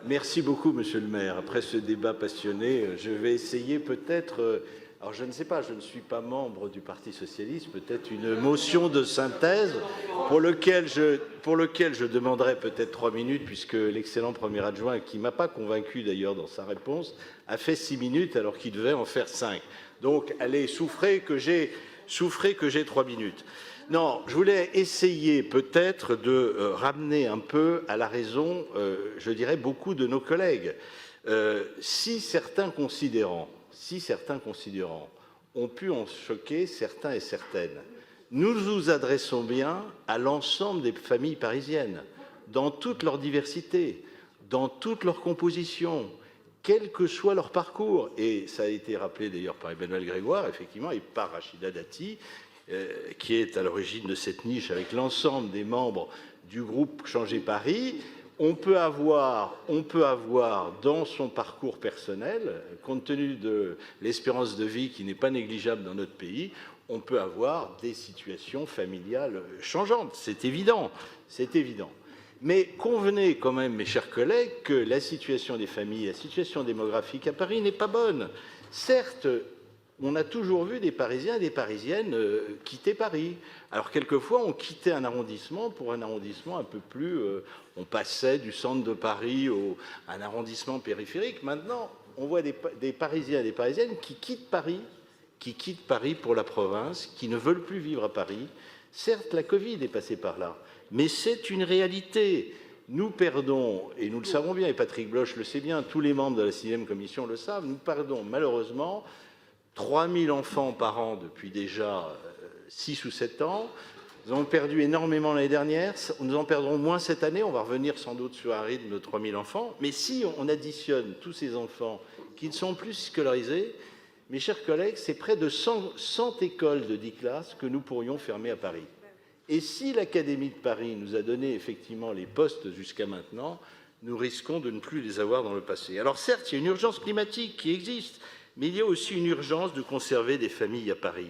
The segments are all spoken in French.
Merci beaucoup, Monsieur le maire. Après ce débat passionné, je vais essayer peut-être, alors je ne sais pas, je ne suis pas membre du Parti socialiste, peut-être une motion de synthèse pour lequel je demanderai peut-être 3 minutes, puisque l'excellent premier adjoint, qui ne m'a pas convaincu d'ailleurs dans sa réponse, a fait 6 minutes alors qu'il devait en faire 5. Donc, allez, souffrez que j'ai 3 minutes. Non, je voulais essayer peut-être de ramener un peu à la raison, je dirais, beaucoup de nos collègues. Si certains considérants ont pu en choquer certains et certaines, nous nous adressons bien à l'ensemble des familles parisiennes, dans toute leur diversité, dans toute leur composition, quel que soit leur parcours. Et ça a été rappelé d'ailleurs par Emmanuel Grégoire, effectivement, et par Rachida Dati, qui est à l'origine de cette niche avec l'ensemble des membres du groupe Changer Paris. On peut avoir dans son parcours personnel, compte tenu de l'espérance de vie qui n'est pas négligeable dans notre pays, on peut avoir des situations familiales changeantes. C'est évident, c'est évident. Mais convenez quand même, mes chers collègues, que la situation des familles, la situation démographique à Paris n'est pas bonne. Certes, on a toujours vu des Parisiens et des Parisiennes quitter Paris. Alors, quelquefois, on quittait un arrondissement pour un arrondissement un peu plus... on passait du centre de Paris à un arrondissement périphérique. Maintenant, on voit des Parisiens et des Parisiennes qui quittent Paris pour la province, qui ne veulent plus vivre à Paris. Certes, la Covid est passée par là, mais c'est une réalité. Nous perdons, et nous le savons bien, et Patrick Bloch le sait bien, tous les membres de la 6e commission le savent, nous perdons malheureusement 3 000 enfants par an depuis déjà 6 ou 7 ans. Nous avons perdu énormément l'année dernière, nous en perdrons moins cette année, on va revenir sans doute sur un rythme de 3 000 enfants. Mais si on additionne tous ces enfants qui ne sont plus scolarisés, mes chers collègues, c'est près de 100 écoles de 10 classes que nous pourrions fermer à Paris. Et si l'Académie de Paris nous a donné effectivement les postes jusqu'à maintenant, nous risquons de ne plus les avoir dans le passé. Alors certes, il y a une urgence climatique qui existe, mais il y a aussi une urgence de conserver des familles à Paris.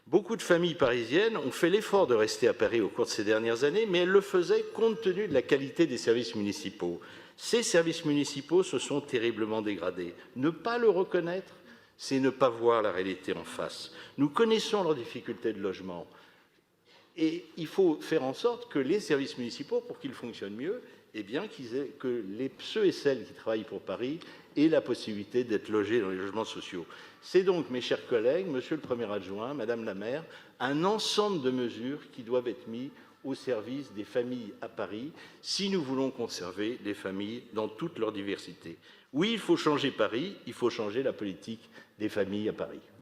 Beaucoup de familles parisiennes ont fait l'effort de rester à Paris au cours de ces dernières années, mais elles le faisaient compte tenu de la qualité des services municipaux. Ces services municipaux se sont terriblement dégradés. Ne pas le reconnaître, c'est ne pas voir la réalité en face. Nous connaissons leurs difficultés de logement. Et il faut faire en sorte que les services municipaux, pour qu'ils fonctionnent mieux, eh bien, que ceux et celles qui travaillent pour Paris aient la possibilité d'être logés dans les logements sociaux. C'est donc, mes chers collègues, Monsieur le Premier adjoint, Madame la maire, un ensemble de mesures qui doivent être mises au service des familles à Paris, si nous voulons conserver les familles dans toute leur diversité. Oui, il faut changer Paris, il faut changer la politique des familles à Paris.